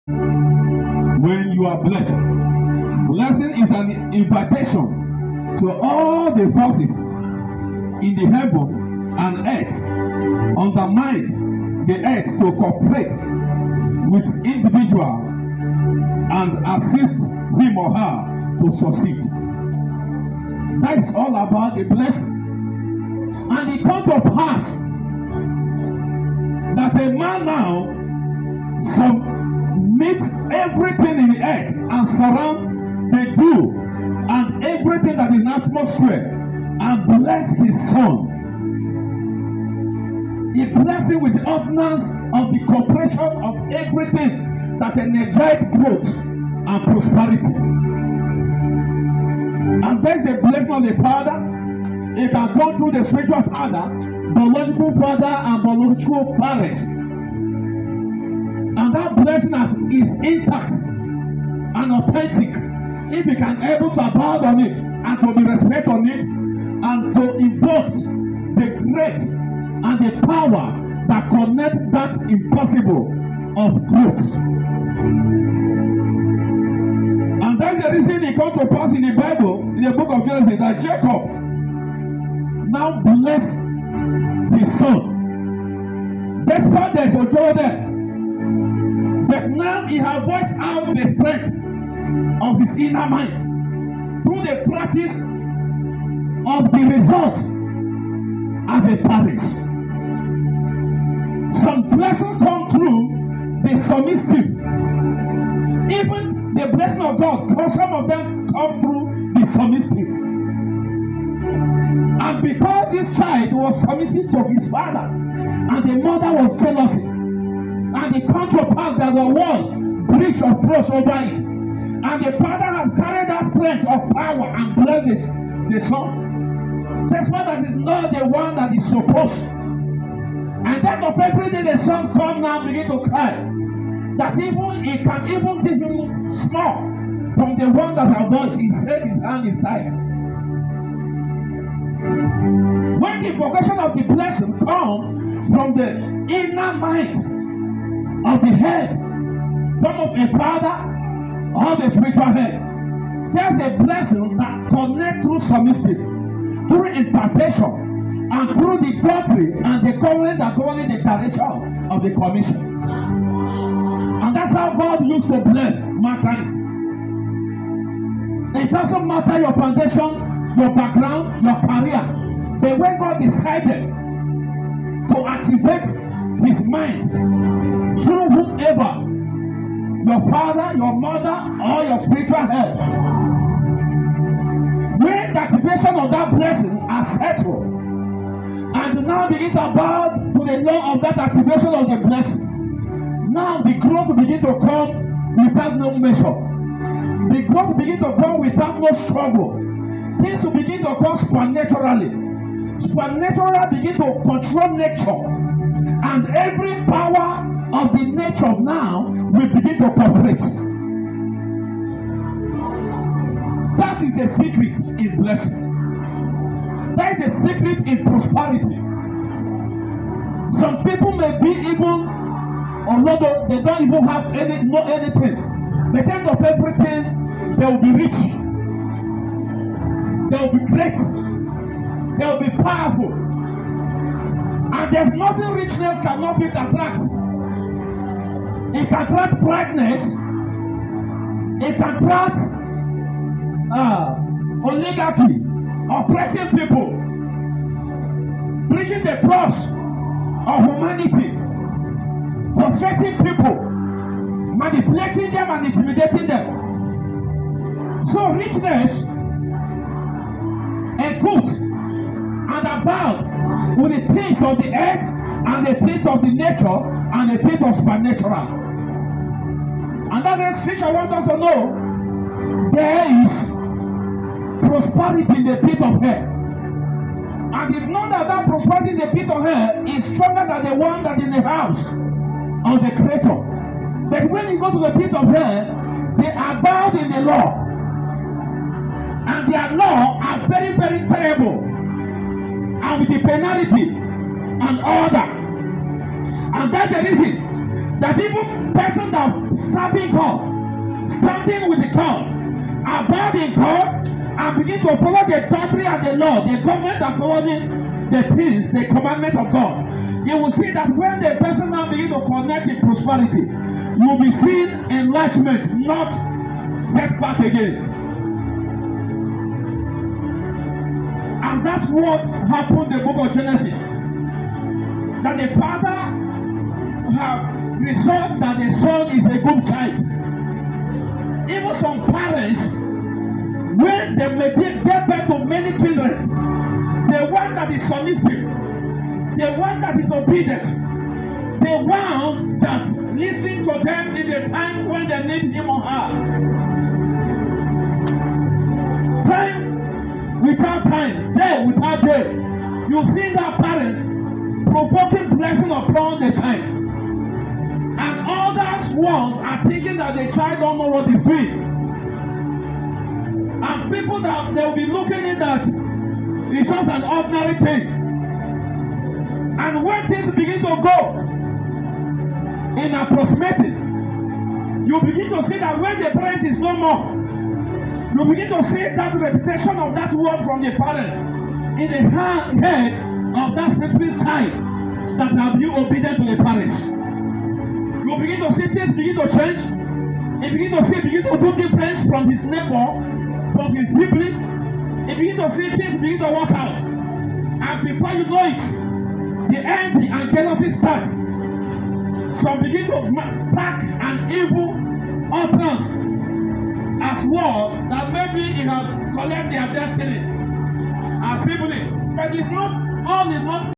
when you are blessed. Blessing is an invitation to all the forces in the heaven and earth undermine the earth to cooperate with individual and assist him or her to succeed. That is all about a blessing. And it comes to pass that a man now submit everything in the earth and surround the dew and everything that is in the atmosphere and bless his son. He bless him with the ordinance of the cooperation of everything that energize growth and prosperity. And there's the blessing of the Father. It can go through the spiritual father, biological father, and biological parents. And that blessing is intact and authentic if you can able to abide on it and to be respect on it and to invoke the great and the power that connect that impossible of growth. And that's the reason it comes to pass in the Bible, in the book of Genesis, that Jacob now bless his son. Despite there's a joy there. But now he has voiced out the strength of his inner mind through the practice of the result as a parish. Some blessings come through the submissive. Even the blessing of God, some of them come through the submissive. And because this child was submissive to his father, and the mother was jealous, and the counterpart that there was breach of trust over it, and the father had carried that strength of power and blessed the son. That's why that is not the one that is supposed. And that of every day the son come now and begin to cry. That even he can even give him small from the one that has voice. He said his hand is tight. When the invocation of the blessing comes from the inner mind of the head, from of a father or the spiritual head, there's a blessing that connects through submission, through impartation, and through the doctrine and the covenant that governs the direction of the commission. And that's how God used to bless mankind. It doesn't matter your foundation, your background, your career. But when God decided to activate his mind through whomever, your father, your mother, or your spiritual head, when the activation of that blessing are settled, and you now begin to bow to the law of that activation of the blessing, now the growth will begin to come without no measure. The growth will begin to come without no struggle. Things will begin to come supernaturally. Supernatural begin to control nature. And every power of the nature now will begin to cooperate. That is the secret in blessing. That is the secret in prosperity. Some people may be even, although they don't even have anything, the end of everything, they will be rich. They will be great. They will be powerful. And there's nothing richness cannot be attract. It can attract brightness. It can attract oligarchy, oppressing people, breaching the trust of humanity, frustrating people, manipulating them and intimidating them. So richness and good and about with the things of the earth and the things of the nature and the things of supernatural. And that is scripture wants us to know there is prosperity in the pit of hell. And it's not that prosperity in the pit of hell is stronger than the one that in the house of the Creator. But when you go to the pit of hell, they are bound in the law. And their law are very, very terrible. And with the penalty and order. And that's the reason That even person that serving God, standing with the God, are bad in God, and begin to follow the doctrine and the law, the government according the things, the commandment of God. You will see that when the person now begin to connect in prosperity, you will be seeing enlargement, not setback again. And that's what happened in the book of Genesis. That the father have resolved that the son is a good child. Even some parents, when they may give birth to many children, the one that is submissive, the one that is obedient, the one that listens to them in the time when they need him or her. Time without time, day without day. You see that parents provoking blessing upon the child. And others ones are thinking that the child don't know what he's doing. And people that they will be looking at that it's just an ordinary thing. And when things begin to go in approximating, you begin to see that when the parents is no more, you begin to see that repetition of that word from the parents in the head of that specific child that have been obedient to the parents. You begin to see things begin to change. You begin to do difference from his neighbor, from his siblings. You begin to see things begin to work out. And before you know it, the envy and jealousy starts. Some begin to pack an evil utterance as well that maybe it have collect their destiny as siblings. But it's not all is not